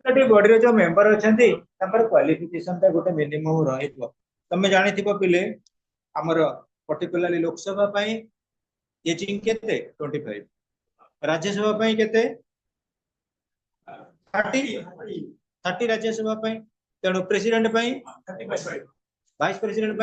Body जो member अच्छा qualification गोटे मिनिमम रही जानी पिले आमर पर्टिकुलरली लोकसभा एजिंग केते 25 राज्यसभा केते 30 राज्यसभा तेणु president vice president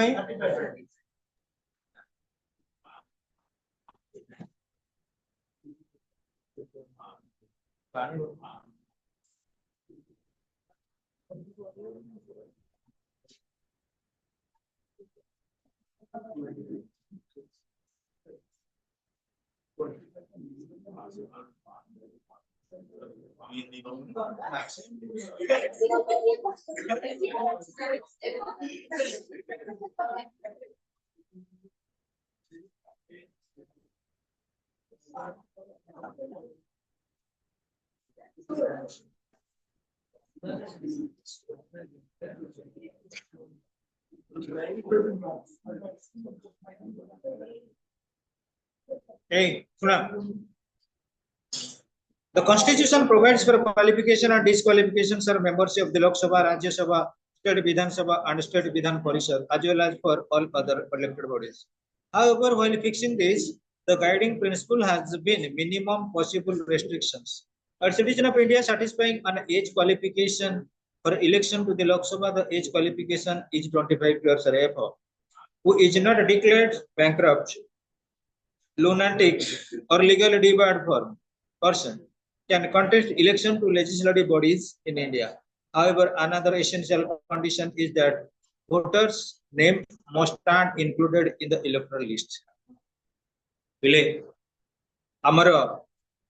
Hey, the Constitution provides for qualification and disqualifications for membership of the Lok Sabha, Rajya Sabha, State Vidhan Sabha, and State Vidhan Parishad, as well as for all other elected bodies. However, while fixing this, the guiding principle has been minimum possible restrictions. A citizen of India satisfying an age qualification for election to the Lok Sabha, the age qualification is 25 years or above, who is not declared bankrupt, lunatic, or legally debarred person can contest election to legislative bodies in India. However, another essential condition is that voters' name must stand included in the electoral list. आमर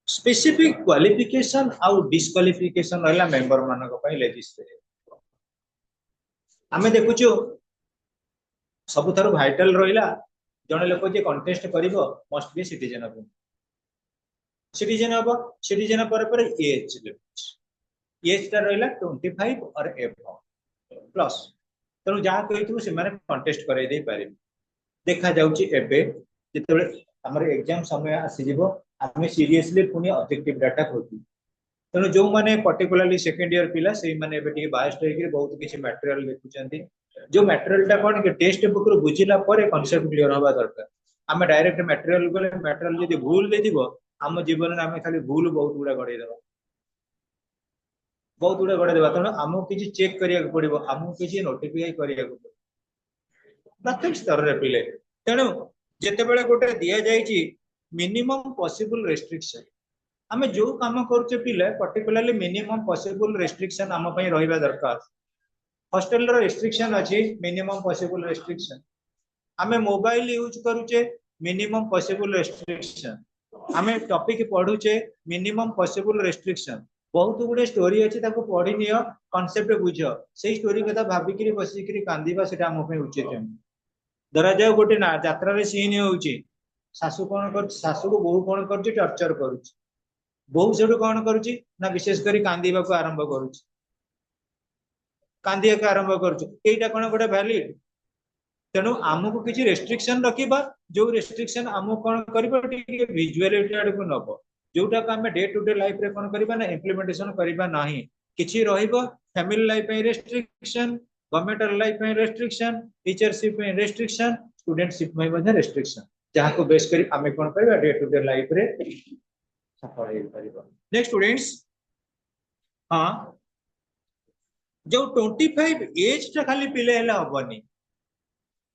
specific qualification आउ disqualification रहला member मानक पई legislative आमे देखुछु सबुथार vital रहिला जने लोक जे कंटेस्ट करिवो must be citizen of citizen पर एज टा रहिला 25 और एबव प्लस तेणु जहाँ कही से कंटेस्ट कर देखा जाउची एबे जेतेबेले हमर एग्जाम समय आसीजिवो आमे सीरियसली पुनी ऑब्जेक्टिव डाटा खोजु तेणु जो माने पर्टिकुलरली सेकंड ईयर पिला से माने एबे टिके बायस्ड होइके बहुत किछि मटेरियल देखुचंती जो मटेरियल टा कोन के टेक्स्ट बुक रो बुझिला परे कांसेप्ट क्लियर होबा दरकार आमे डायरेक्ट मटेरियल गले मटेरियल जदी भूल देदिबो हम जीवन में आमे खाली भूल बहुत गुडा गडै देबा तेणु आमको किछि चेक करिया पड़िबो आमको किछि नोटिफाई करिया प्रत्येक स्तर रे पिले तेणु जेतेबेले गोटे दिया जाइछि मिनिमम पॉसिबल रेस्ट्रिक्शन आमे जो काम करछे पिले पर्टिकुलरली मिनिमम पॉसिबल रेस्ट्रिक्शन आम पई रहिबा दरकार हॉस्टल रो रेस्ट्रिक्शन अछि मिनिमम पॉसिबल रेस्ट्रिक्शन आमे मोबाइल यूज करूचे मिनिमम पॉसिबल रेस्ट्रिक्शन आमे टॉपिक पढुचे मिनिमम पॉसिबल रेस्ट्रिक्शन बहुत गुडे स्टोरी अछि ताको पढि नियो कांसेप्ट बुझो सेही स्टोरी कथा भाबिकरी बसिकरी कांदीबा सेटा हम पे उचित धरा जाओ गोटे ना यात्रा रे सीन होउची सासु कोन कर सासु को बहु कोन करची टॉर्चर करूची बहु सेडु कोन करूची ना विशेष करी कांदीबा को आरंभ करूची कांदिया को आरंभ करूची एटा कोन गोटे वैलिड तेणु आमको किसी रेस्ट्रिक्शन रखिबा जो रेस्ट्रिक्शन आमको कोन करबो टिके विजुअलिटी आडको नबो जोटा को आमे डे टू डे लाइफ रे कोन करबा ना इंप्लीमेंटेशन करबा नाही किछि रहिबो फैमिली लाइफ पे रेस्ट्रिक्शन गवर्नमेंटल लाइफ पे रेस्ट्रिक्शन टीचरशिप पे रेस्ट्रिक्शन स्टूडेंटशिप में मध्ये रेस्ट्रिक्शन जहाँ को बेस करी आमे कोन करबा डे टू डे लाइफ रे सफल हे परिबो नेक्स्ट स्टूडेंट्स हां जो 25 एज टा खाली पिले हला हबनी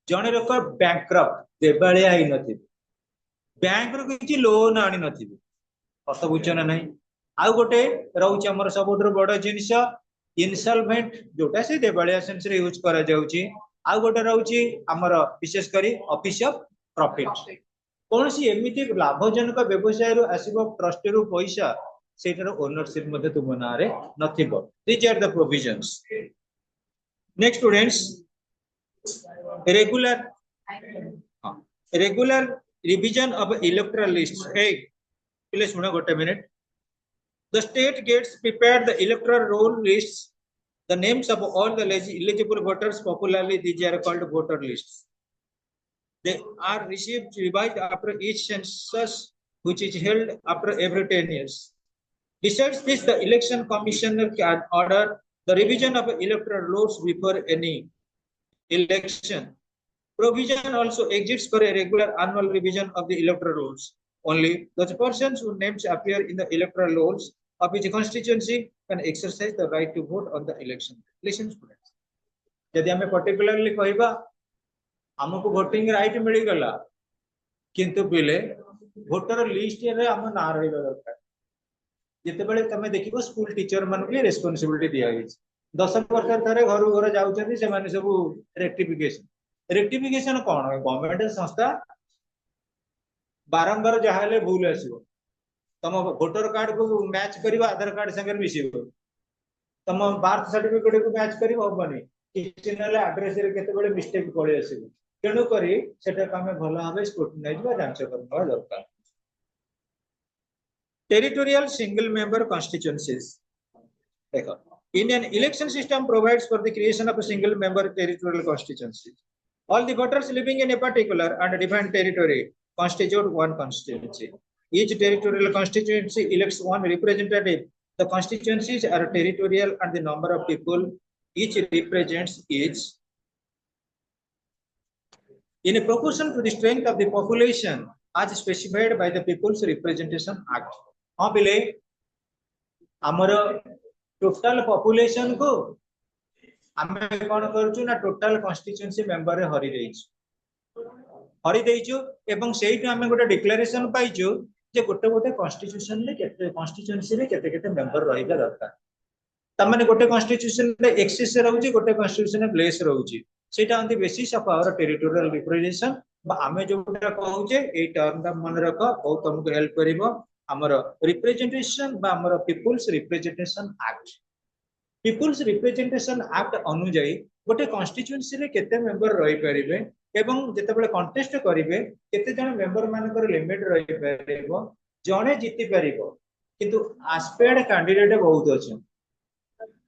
जने लोक बैंकक्रप्ट देबालिया ही नथि बैंक रो किछि लोन आनी नथि अर्थ बुझना नहीं आ गोटे रहउछि हमर सबुठर बड़ जिनिस इनसॉल्वेंट जोटा से देबालिया सेंस रे यूज करा जाउछि आ गोटे रहउछि हमर विशेष करी ऑफिस ऑफ प्रॉफिट कौन सी एमिति लाभजनक व्यवसाय रो आसीबो ट्रस्ट रो पैसा सेटर ओनरशिप मध्ये तुम नारे नथिबो this are the provisions next students regular revision of electoral list please सुनो गोटे minute the state gets prepared the electoral roll lists the names of all the eligible voters popularly these are called voter lists they are received revised after each census which is held after every 10 years Besides this, the election commissioner can order the revision of electoral rolls before any election. Provision also exists for a regular annual revision of the electoral rolls. Only those persons whose names appear in the electoral rolls of each constituency can exercise the right to vote on the election. Listen, students. यदि हमें particularly कहबा हमको voting right मिल गला किंतु बिले voter list रे हम ना रहबा दरकार जिते बेले तमे देखिबो स्कूल टीचर मन के रिस्पांसिबिलिटी दिया गई 10 वर्ष थरे घर घर जाउछथि से माने सब रेक्टिफिकेशन कौन गवर्नमेंट संस्था बारंबार जहाँ भूल आसो तुम भोटर कार्ड को मैच कर आधार कार्ड संगे मिसिब तुम बार्थ सर्टिफिकेट को मैच कर हेनी कि आड्रेस केते मिस्टेक पड़े आस तेणुक भल भाव स्क्रूटिनाइज जांच करवा दरकार टेरिटोरियल सिंगल मेंबर कॉन्स्टिट्यूएंसीज देखो Indian election system provides for the creation of a single member territorial constituency. All the voters living in a particular and defined territory constitute one constituency. Each territorial constituency elects one representative. The constituencies are territorial and the number of people each represents each in a proportion to the strength of the population as specified by the People's Representation Act. हाँ बिले आमर total population को आमे कोन करछु ना total constituency member रे हरि देइछु एवं सेही आमे गोटे डिक्लेरेशन पाइछु जे गोटे गोटे कॉन्स्टिट्यूशन रे केते कॉन्स्टिट्यूएंसी रे केते केते मेंबर रहिबा दरकार त माने गोटे कॉन्स्टिट्यूशन रे एक्सेस रहउची गोटे कॉन्स्टिट्यूशन रे लेस रहउची सेटा on the basis of our territorial representation बा आमे जोटा कहउचे ए टर्म दा मन रख बहुत हमको हेल्प करिवो आमर रिप्रेजेंटेशन बा आमर people's representation act people's representation act अनुଯାयी गोटे कॉन्स्टिट्यूएंसी रे केते मेंबर रहि परिबे एवं जते बेले कंटेस्ट करिवे केते जण मेंबर मानकर लिमिट रहि परिबो जणे जीति परिबो किंतु एस्पेड कैंडिडेट बहुत अछि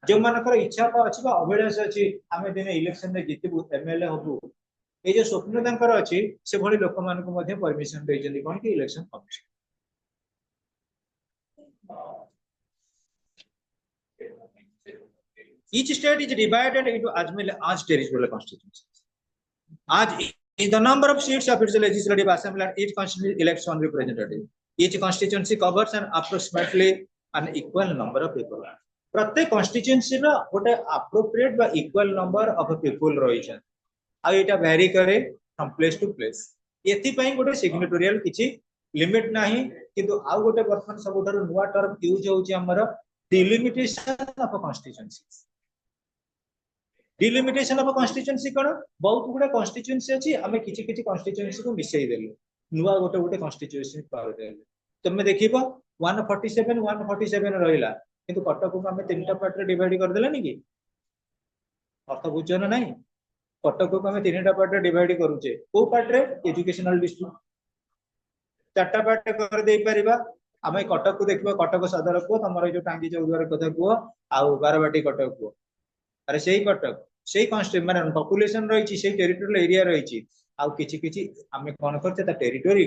जो मानकर इच्छा तो अछि बा अभिलाष अछि आमे दिने इलेक्शन रे जीतिबु एमएलए हबु ए जो स्वप्न तांकर अछि से भली लोक मानको मध्ये परमिशन दैजंदी कोन कि election commission Each state is divided into as many as territorial constituencies. As in the number of seats of its legislative assembly, each constituency elects one representative. Each constituency covers an approximately an equal number of people. प्रत्येक constituency रा गोटे appropriate बा equal number of people रहिछन. Uh Etah vary करे from place to place. एथि पई गोटे सिग्नेटोरियल किछि limit नाही किंतु आ गोटे वर्तमान सबुठार नुवा टर्म यूज होउची हमर delimitation of constituencies delimitation of constituency कोन बहुत गुडे कॉन्स्टिट्यूएंसी अछि हमें किछि किछि कॉन्स्टिट्यूएंसी को मिसई देलु नुवा गोटे गोटे कॉन्स्टिट्यूएंसी पार देलु तमे देखिबो 147 रहिला किंतु कटक को हमें तीनटा पार्ट रे डिवाइड कर देला कि अर्थ बुझन नाही कटक को हमें तीनटा पार्ट रे डिवाइड करूचे को पार्ट रे एजुकेशनल डिस्ट्रिक्ट चारटा पार्ट कर दे परिबा आमे कटक को देखिबो कटक सदर को तमरो जो टांगी चौद्वार कथा को आउ बारबाटी कटक को अरे सेही कटक सेही कॉन्स्टिट्यूएंसी माने पॉपुलेशन रहिछि सेही टेरिटोरियल एरिया रहिछि आउ किछि किछि आमे कोन करते ता टेरिटोरी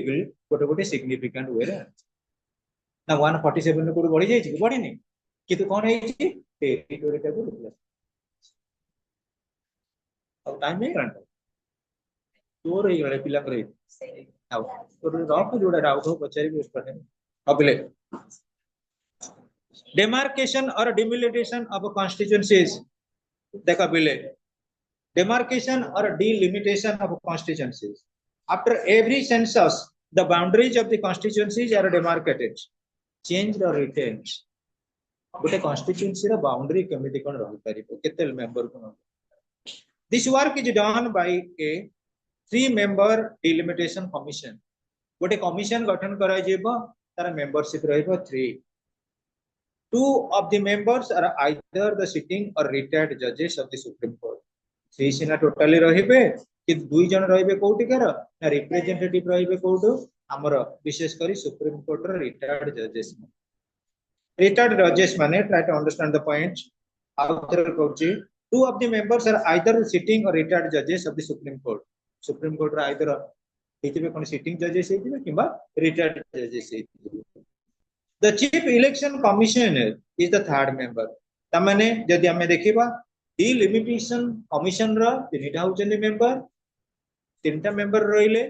गोटे गोटे सिग्निफिकेंट वे रे ना 147 को बढ़ी जाइछि कि बढ़ी नै किंतु कोन हेछि टेरिटोरी ता को रिप्लेस अब टाइम नै करंट तोर हे गले पिला करे आउ तोर रॉक जोड़ा डाउट हो पचारि उस पर अगले demarcation or delimitation of constituencies देखा बिले demarcation or delimitation of constituencies after every census the boundaries of the constituencies are demarcated changed or retained गोटे constituency रा boundary केमिति कोन रहि परिबो केते member cone this work is done by a 3-member delimitation commission गोटे commission गठन करा जेबो तार membership रहइबो 3 2 of the members are either the sitting or retired judges of the Supreme Court. 3 सिना टोटली रहिबे कि 2 जन रहिबे कोटिकर ना रिप्रेजेंटेटिव रहिबे कोटो हमर विशेष करी सुप्रीम कोर्ट रे रिटायर्ड जजेस माने try to understand the point आउटर कोची 2 of the members are either sitting or retired judges of the Supreme Court रे आइदर हेतिबे कोन सिटिंग जजेस हेतिबे किबा रिटायर्ड जजेस हेतिबे the chief election commissioner is the third member तमाने जदि हमें देखिबा डिलिमिटेशन कमिशन रो तीनटा होचंदी मेंबर तीनटा मेंबर रहिले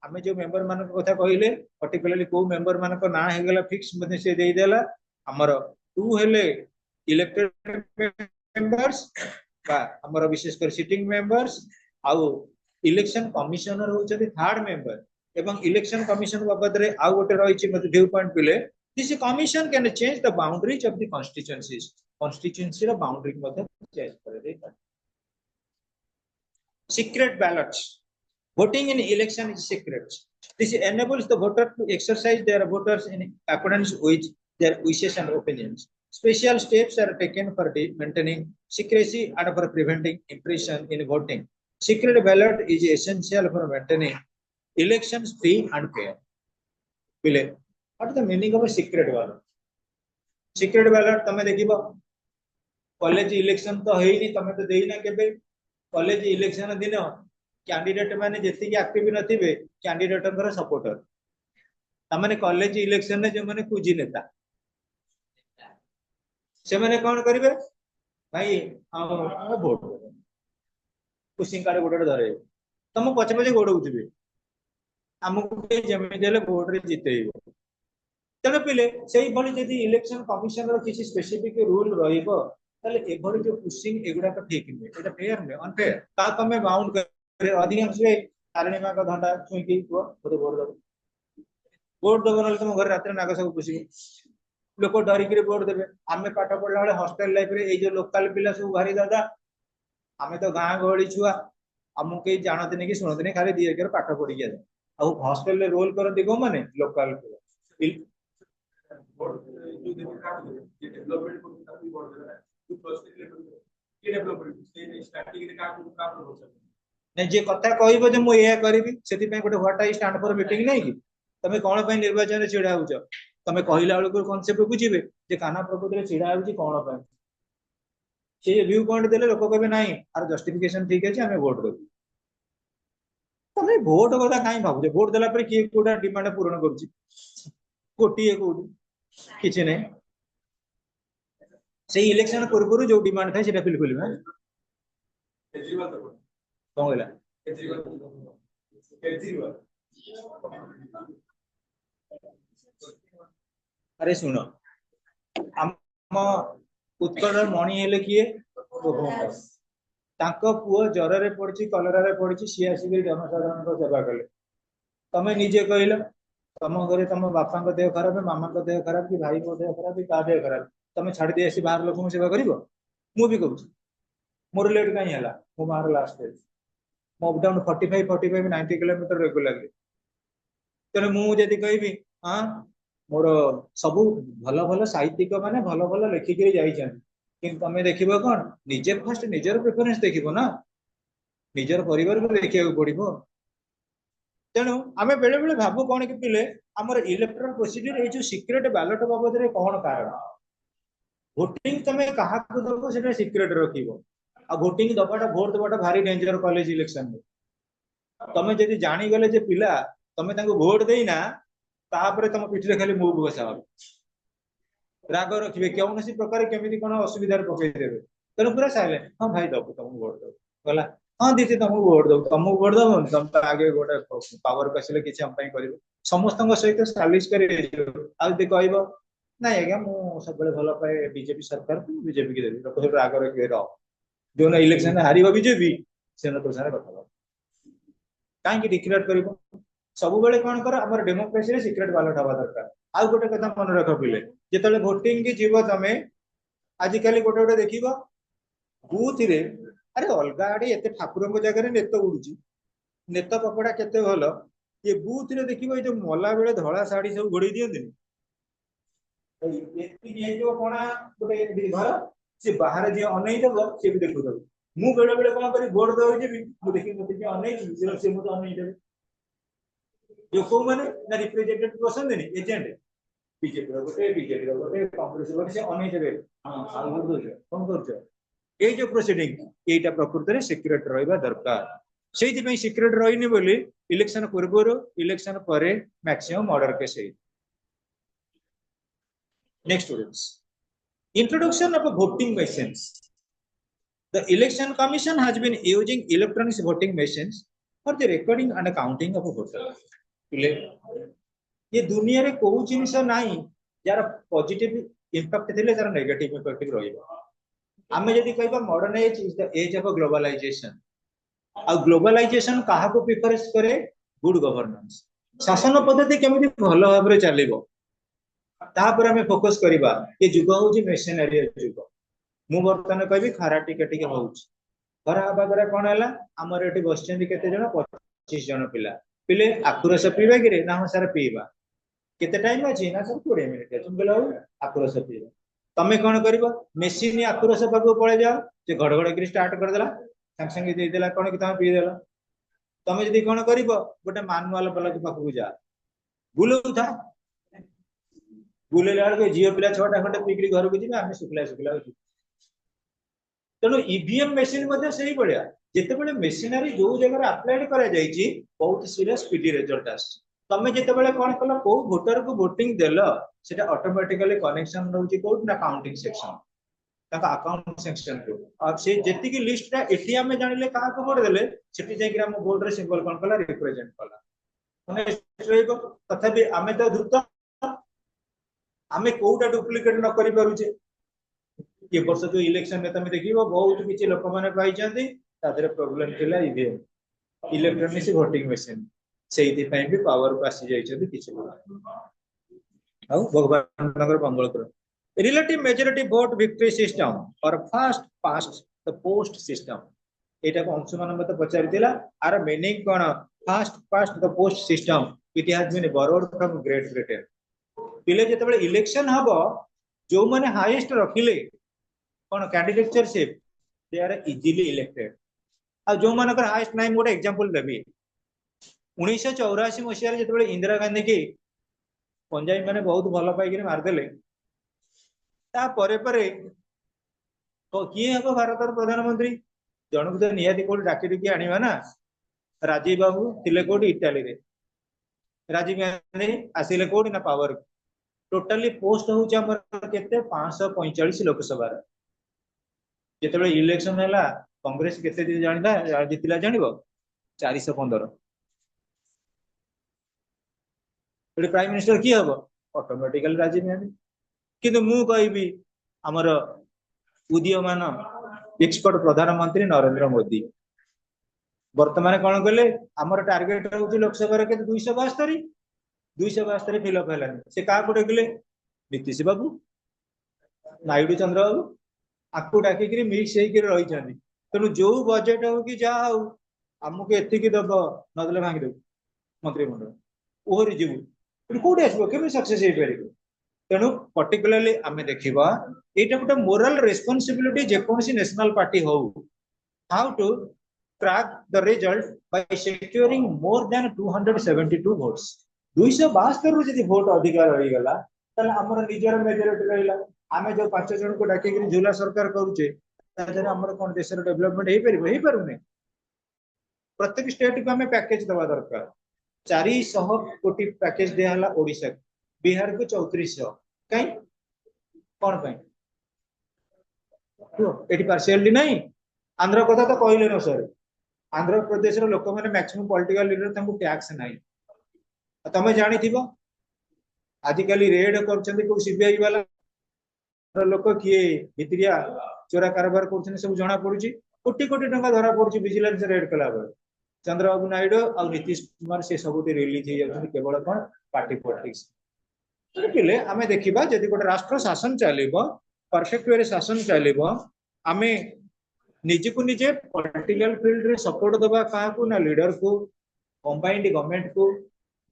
हमें जो मेंबर मान कथा कहले पर्टिकुलरली को मेंबर मान को ना हे गेला फिक्स मध्ये से देई देला हमर टू हेले इलेक्टेड मेंबर्स बा हमर विशेष कर सिटिंग मेंबर्स आउ इलेक्शन कमिशनर होचंदी थर्ड मेंबर एवं इलेक्शन कमिशन बाबद रे आउ गोटे रहिछि मते व्यू पॉइंट पिले this commission can change the boundaries of the constituencies constituency रो बाउंड्री मध्ये चेंज करे दे secret ballots voting in election is secret this enables the voter to exercise their voters in accordance with their wishes and opinions special steps are taken for maintaining secrecy and for preventing impression in voting secret ballot is essential for maintaining elections free and fair bile what is the meaning of a secret ballot secret ballot tame dekhibo college election to heini tame to deina kebe college election दिन candidate माने जेतिकी active नथिबे कैंडिडेटर supporter तमाने college election ने जो माने कुजी नेता से माने कोन करिवे भाई हम वोट पुशिंग कार्ड गोटे धरे तुम पछे पछे गोड़उथिबे हमको जेमे देले वोट रे जितेइबो तेन पिले सेही भली जदी इलेक्शन कमिशन रो किछि स्पेसिफिक रूल रहिबो ताले एभली जो पुशिंग एगुडा तो ठीक नहीं एटा फेयर नहीं अनफेयर ता तमे बाउंड करे अधिकांश रे कारणीमा का धंडा छुईकी को वोट दबो नले तुम घर रात्र नाग सब पुशी लोक डरी के वोट देबे आमे पाठ पढला वाले हॉस्टल लाइफ रे ए जो लोकल पिला सब भारी दादा आमे तो गां गहली छुआ हमु के जानते नहीं कि सुनते नहीं खाली दिए के पाठ पढी गया आ हॉस्टल रे रोल करते को माने लोकल नहीं जे कथा कहबो जे मु एया करबी सेति पे गोटे what I stand for meeting नहीं कि तमे कोन पे निर्वाचन रे छिडा होछ तमे कहिला वाला को कांसेप्ट बुझिबे जे काना प्रकृति रे छिडा होछि कोन पे से व्यू पॉइंट देले लोक कहबे नाही आर जस्टिफिकेशन ठीक अछि हमें वोट देबो तमे वोट कथा काई भाबु जे वोट देला पर की कोडा डिमांड पूर्ण करछि कोटी कोडी किछि नै से इलेक्शन पूर्व जो डिमांड था सेटा बिल्कुल में कौन होला अरे सुनो हम उत्कल मणि हेले किए तांको पुओ ज्वर रे पड़छि कलरा रे पड़छि सी आसी जनसाधारण को सेवा कले तमे निजे कहलो तम घरे तम बापा को देह खराब मामा को देह खराब कि भाई को देह खराब कि का देह खराब तमे छाड़ दे आसी बाहर लोक सेवा करिवो मु भी कहूँ मोर लेट कहीं है मो बाहर लास्ट मो अपडाउन 45 90 किलोमीटर रेगुलरली तेरे मुझे कहबी हाँ मोर सब भल भल साहित्यिक माने भल भल लेखिक कि तमें देख कौन निजे फास्ट निजर प्रेफरेन्स देख ना निजर परिवार को देखा पड़ो तेणु आम बेले बेले भावु कौन कि पिले आमर इलेक्टोरल प्रोसीजर ये सिक्रेट बैलेट बाबद में कौन कारण भोटिंग तमें क्या दब से सिक्रेट रख भोटिंग दबाटा भोट दबाटा भारी डेंजर कॉलेज इलेक्शन में तमें जब जानीगले जे पिला तमें भोट देना तापर तुम पिठे खाली मुव बसा राग रखिए कौन सी प्रकार केमी कौन असुविधा पकईदेवे तेणु पूरा साइलेंट हाँ भाई दबु तुमको भोट दब गला हाँ दीदी तुमको भोट दब तुमको भोट दब तुम तो आगे गोटे पावर को आसे किसी कर समस्त सहित सालिश कर कह ना आज्ञा मुझे सब भल पाए बीजेपी सरकार को बीजेपी की देवी लोक सब राग रखिए जो ना इलेक्शन हार बीजेपी से तो सारे कथा कहीं डिक्लेयर कर सब बेले कौन कर आम डेमोक्रेसी सिक्रेट बैलेट हवा दरकार आउ गोटे कथा मन रख पिले जो भोटिंग की जीव तमें आजिकल गोटे गोटे देख बूथ रे अरे अलग आड़े एत ठाकुर जगह नेत उड़ू नेत कपड़ा केते भल ये बूथ रे देख जो मला बेले धला शाढ़ी सब घोड़े दिखती कणा गोटे घर सी बाहर जी अनईदेव सी भी देखु मु बेले बेले कौन कर भोट देवी देखी मत अनई सी मत अनईदेवे जो कौ मैंने ना रिप्रेजेंटेटिव बसंत एजेंट बीजेपी बीजेपी गोटे कांग्रेस गोटे से अनईदेवे कौन कर ये जो प्रोसीडिंग यहीटा प्रकृत में सिक्रेट रहा दरकार से सिक्रेट रही बोली इलेक्शन पूर्व इलेक्शन पर maximum murder case Next students, introduction of voting machines. The election commission has been using electronic voting machines for the recording and counting of voters. ये दुनिया रे कोउ जिनिस नाही यार पॉजिटिव इंपैक्ट थिले यार नेगेटिव इंपैक्ट रहइबो आमे जदी कहबा modern age is the age of globalization आ ग्लोबलाइजेशन काहा को प्रिफरेंस करे गुड गवर्नेंस शासन पद्धति केमिति भलो भाबरे चलिबो तापर हमें फोकस करिबा ये जुग होची मेशिनरी जुग मु वर्तमान कहबी खरा टिके टिके होउची खरा बागरा कोन हला हमर एठी बसचेंदी केते जण 25 जण पिला पिले आकुरस पीबा कि ना सर पीबा केते टाइम अछि ना सर 20 मिनिट तुम बेला आकुरस पीबा तमे कोन करिवो मेशिन आकुरस पाको पळे जाओ जे घडघड करी स्टार्ट कर देला संग संग दे देला कोन कि तमे पी देला तमे जदी कोन करिवो गोटे मैनुअल वाला के पाको जा बुलउ था बुले लाल के जियो पिला छोटा खंडे पिकरी घर को जिबे आमे सुखला सुखला तेणु ईवीएम मेशिन मध्ये सही बढ़िया जिते बड़े मेशिनरी जो जगह अप्लाइड करा जायछि बहुत सीरियस स्पीडी रिजल्ट आस तमे जिते बड़े कोन कल को वोटर को वोटिंग देलो सेटा ऑटोमेटिकली कनेक्शन रहउछि कोड ना काउंटिंग सेक्शन ताका अकाउंट सेक्शन को और से जेति की लिस्ट रा एटी हमें जानिले कहा को वोट देले सेति जाय कि हम बोर्ड रे सिंबल कोन कला रिप्रेजेंट कला माने स्ट्रेको तथापि हमें तो द्रुत हमें कोउटा डुप्लीकेट न करि पारुचे ये वर्ष जो इलेक्शन में तमे देखिबो बहुत किछि लोक माने पाई छथि तादरे प्रॉब्लम थिला ईवीएम इलेक्ट्रॉनिक वोटिंग मशीन सेति पय भी पावर को आसी जाय छथि किछि आउ भगवान नगर मंगल कर relative majority vote victory system और fast past the post system एटा को अंशुमान मत पचारि दिला आर मीनिंग कोन fast past the post system it has been borrowed from Great Britain पिले जेतबे इलेक्शन हबो जो माने हाईएस्ट रखिले कोन candidateship they are easily elected आ जो मानकर हाईएस्ट नाइ मोटे एग्जांपल देबी 1984 मसिया जेतबे इंदिरा गांधी की पंजाबी माने बहुत भलो पाई के मार देले ता परे परे तो किए हबो भारत प्रधानमंत्री जनक तो नियाती कोड डाकी डाकी आनिबा ना राजीव बाबू तिले कोड इटाली रे राजीव गांधी आसिले कोड ना पावर टोटली पोस्ट हो केते 545 लोकसभा जिते इलेक्शन है कांग्रेस केते जानिला जितिला जानिबो 415 प्राइम मिनिस्टर किए हबो ऑटोमेटिकली राजीव गांधी किंतु मु कहबी हमर उदीयमान एक्सपर्ट प्रधानमंत्री नरेंद्र मोदी वर्तमान कौन कहले हमर टार्गेट होची लोकसभा के 272 फिलअप हेलानी से का को डकले नीतीश बाबू नायडू चंद्र बाबू आकु डाकी मिक्स रही तेणु जो बजेट हो कि जहाँ हो आमको एतिक दब नदेले भांगी देव मंत्रिमंडल ओहरी जीव कौटे आसो के सक्सेस हो पार तेणु पर्टिकुलरली आम देखा यहाँ गोटे मोराल रेस्पॉन्सिबिलिटी जेकोसी नेशनल पार्टी हो how to track the result by securing more than 272 votes 272 रु जदि वोट अधिकार रही गला तले हमर निजर मेजॉरिटी रहिला आमे जो 5 जन को डाके झूला सरकार करूचे ताजरे हमर कोन देशर डेवलपमेंट हे पारुने प्रत्येक स्टेट को हमें पैकेज दवा दरकार 400 कोटी पैकेज दे हला ओडिसा बिहार को 3400 कई कोन पई तो एटी पार्शियली नहीं आंध्र कथा तो कहले न सर आंध्र प्रदेश रो लोक माने मैक्सिमम पॉलिटिकल लीडर तांको टैक्स नहीं तमे जानी थिबो आजिकली रेड करछन्ती को सीबीआई वाला लोक किए भितरिया चोरा कारबार कर सब जना पड़ी कोटी कोटी टंका धरा पड़ी विजिलेंस रेड कला चंद्रबाबू नायडू और नीतीश कुमार से सब रिलीज हो जाती केवल कौन पार्टी पॉलिटिक्स पिले आम देखा जदि गोटे राष्ट्र शासन चलो परफेक्ट वे शासन चलो आम निजे को निजे पॉलिटिकल फील्ड रे सपोर्ट दबा क्या ना लीडर को कंबाइंड गवर्नमेंट को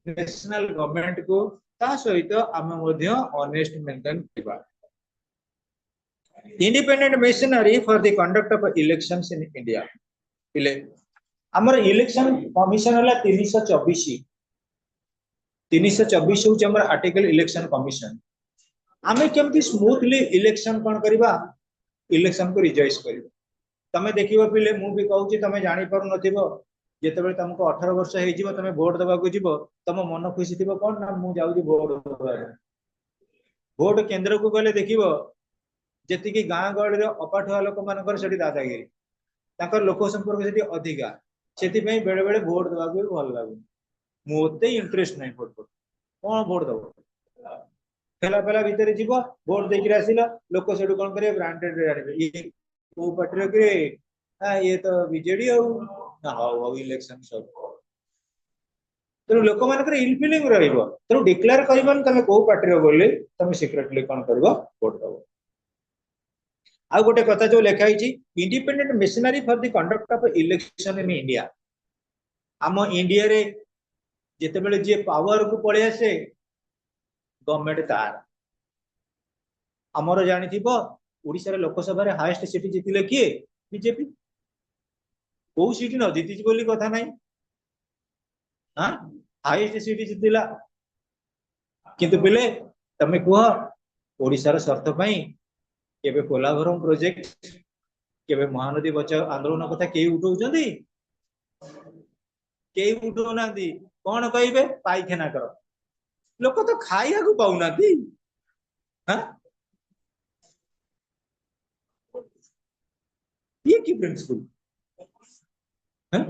नेशनल गवर्नमेंट को ता सहित आम ऑनेस्ट मेंटेन करबा independent machinery for the conduct of elections in India पिले हमर इलेक्शन कमिशन हला 324 हूँ हमर आर्टिकल इलेक्शन कमिशन आमे केमती स्मूथली इलेक्शन कोन करबा इलेक्शन को रिजॉइस करबा तमे देखिबो पिले मु भी कहूची तमे जानि पारु नथिबो जेतेबेले तुमको 18 वर्ष हे जीवो तमे वोट दबा को जीवो तम मन खुशी थिबो कोन ना मु जाउची वोट दबा भोट केंद्र को गले देखिबो जेतिकी गाँ गहली अपाठुआ लोक मानकर सेठी दादागिरी ताकर लोक संपर्क सेठी अधिका सेति बेले बेले भोट देवा भी भल लागु मोते इंटरेस्ट नहीं भोट कौन भोट दब ठेला फेला भितर जीव भोट देकर आसिला लोक से कौन करेंगे ब्रांडेड ये को पार्टी रे ये तो बीजेडी हाउ इलेक्शन सब तेणु लोक मान इनफिलिंग तेणु डिक्लेयर कर तुम कौ पार्टी बोली तुम सिक्रेटली कौन कर भोट दब आउ गोटे कथा जो लिखाई independent missionary for the conduct of election in India आम इंडिया रे जिते बड़े जी पावर को पड़े आसे गवर्नमेंट तार आमर जानी ओडिशा लोकसभा रे हाईएस्ट सीट जीतिले किए बीजेपी कौ सीट न जीति बोली कथा नहीं हाँ हाईएस्ट सीट जीतिला किंतु बिले तमे कह ओडिशार स्वार्थ पई केबे पोलाभरम प्रोजेक्ट केबे महानदी बचाओ आंदोलन कथा के उठाउछंती के उठाउनांती कौन कहिबे पाइखाना कर लोक तो खाइया को पाउनांती हाँ ये की प्रिंसिपल हाँ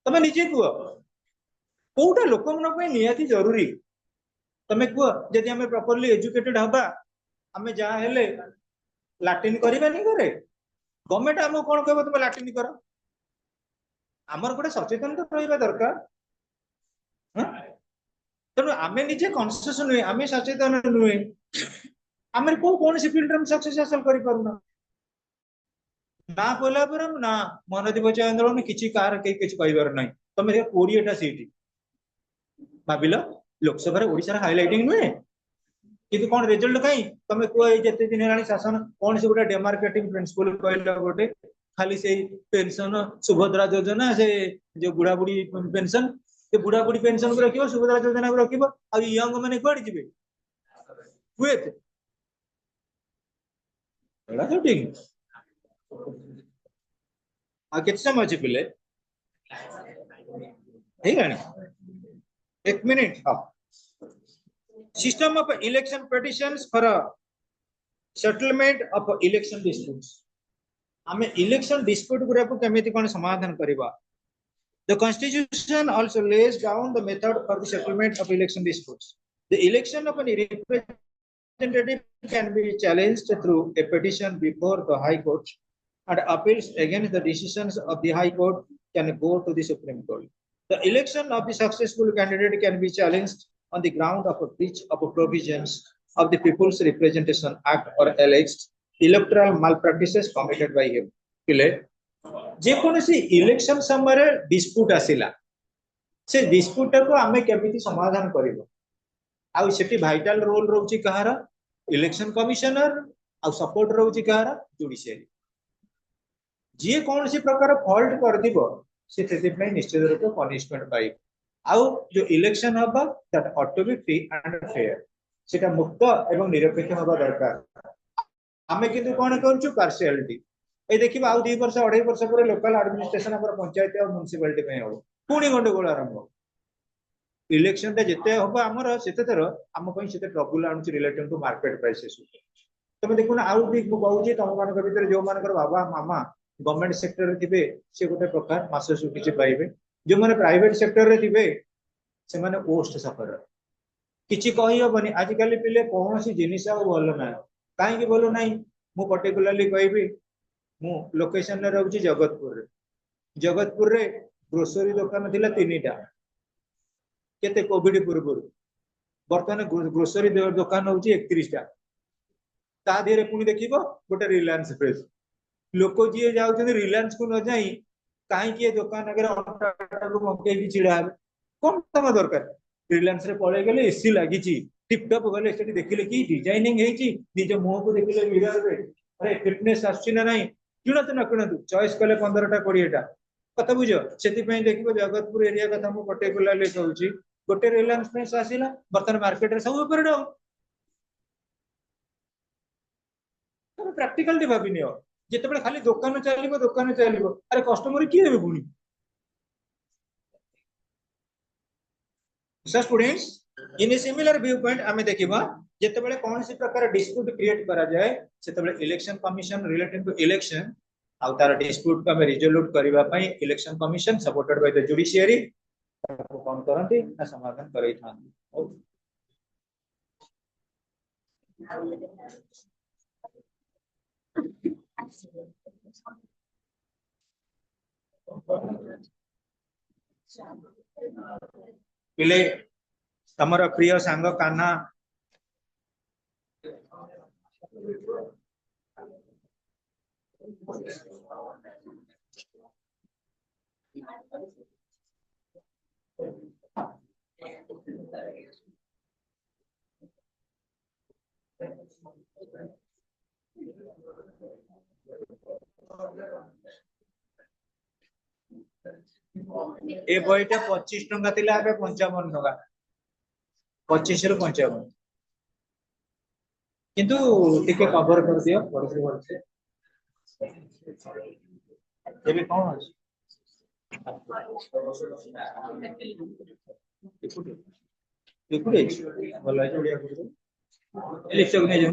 तमे निजे कह कोटा लोक मन पे नियाती जरूरी तमे कह जदि हमें प्रॉपर्ली एजुकेटेड हबा हमें जहाँ हेले लाटिन करबानी घरे गवर्नमेंट आम कौन कह तुम लाटिन कर आमर गोटे सचेतन रहा दरकार तेणु आम निजे कनसियस नुहे आम सचेतन नुहे आम कौन सी फील्ड में सक्सेस हासिल करूना ना बोला पर ना महानदी बचाओ आंदोलन किसी कार किसी कहबार ना तुम 20टा सीट भाविल लोकसभा ओडिशा हाइलाइटिंग नुहे किंतु कौन रिजल्ट कहीं तुम कह जिते दिन है शासन कौन से गोटे डेमार्केटिंग प्रिंसिपल कहला गोटे खाली से पेंशन सुभद्रा योजना से जो बुढ़ा बुढ़ी पेंशन से बुढ़ा बुढ़ी पेंशन को रखियो सुभद्रा योजना को रखियो आ यंग माने कुआडे जिबे कुएत एड़ा तो ठीक आ केते समय अछि पिले ठीक है 1 मिनट हां system of election petitions for a settlement of election disputes आमे election dispute गुरा को केमिति कोन समाधान करबा the constitution also lays down the method for the settlement of election disputes the election of a representative can be challenged through a petition before the high court and appeals against the decisions of the high court can go to the supreme court the election of the successful candidate can be challenged on the ground of a breach of provisions of the People's Representation Act or alleged electoral malpractices committed by him. पिले जे कोनसी election समय रे dispute आसिला से dispute को आमे केमिति समाधान करिवो आ सेठी vital role रहउची कहार election commissioner आ support रहउची कहार judiciary जे कोनसी प्रकार फॉल्ट कर दिबो से तेति पे निश्चित रूप पनिशमेंट पाइबो आउ जो इलेक्शन हबा that ought to be free and fair सेटा मुक्त एवं निरपेक्ष हबा दरकार हमें किंतु कोन करछु पार्शियलिटी ए देखिबा आउ 2 वर्ष 2.5 वर्ष पर लोकल एडमिनिस्ट्रेशन पर पंचायत और म्युनिसिपलिटी में हो पुणी गंडगोल आरंभ इलेक्शन ता जते हबा हमर सेते तर हम पई सेते ट्रबल आनु रिलेटेड टू मार्केट प्राइसेस तमे देखुन आउ भी कहूची तुम मान भीतर जो मान बाबा मामा गवर्नमेंट सेक्टर रे से गोटे प्रकार माससु किछि पाइबे जो माने प्राइवेट सेक्टर रे थिबे से माने पोस्ट सफर किछि कहि होबनी आज काली पिले कोनोसी जिनिस आ बोल ना काहे कि बोलो नाही मु पर्टिकुलरली कहबी मु लोकेशन रे रहउची जगतपुर रे ग्रोसरी दुकान थिला 3टा केते कोविड पूर्व वर्तमान ग्रोसरी दुकान होउची 31टा ता देरे पुनी देखिबो गोटे रिलायंस फ्रेश लोक जी जाउछन रिलायंस को न जाई कहीं किए दुकान अगर मकई की छिड़ा कौन तम दरकार रिलायंस रे पळे गेले एसी लागी टिप टॉप गले सेठी देखिले कि डिजाइनिंग हेची निज मुंह को देखिले मिरर रे अरे फिटनेस आछि ना नहीं किणत न किणत चॉइस कले 15टा 20टा कथा बुझो सेति पई देखिबो जगतपुर एरिया कथा मु पर्टिकुलरली कहूची गोटे रिलायंस फ्रेश आसिला बर्तन मार्केट रे सब ऊपर डाउन तमे प्रैक्टिकल भाबी नियो जिते खाली दुकान चलिबो अरे कस्टमर किए हेबे पुनी So students, in a similar viewpoint, आमे देखिबा ଯେତେବେଳେ କୌଣସି ପ୍ରକାର ଡିସ୍ପ୍ୟୁଟ କ୍ରିଏଟ କରାଯାଏ ସେତେବେଳେ election commission relating to election ଆଉ ତାର ଡିସ୍ପ୍ୟୁଟ କୁ ଆମେ ରିଜୋଲ୍ୟୁଟ କରିବା ପାଇଁ election commission supported by the judiciary କଣ କରନ୍ତି ନା ସମାଧାନ କରେଇଥାନ୍ତି। ପିଲେ ତମର ପ୍ରିୟ ସାଙ୍ଗ କାହ୍ନା ए बईटा 25 टंका थिला ଏବେ 55 टंका 25 ରୁ 55 किंतु टिके कवर कर दियो वर्षे वर्षे एबे कोन अछि एकुडे भला जोडिया करदो इलेक्शन ने जाऊ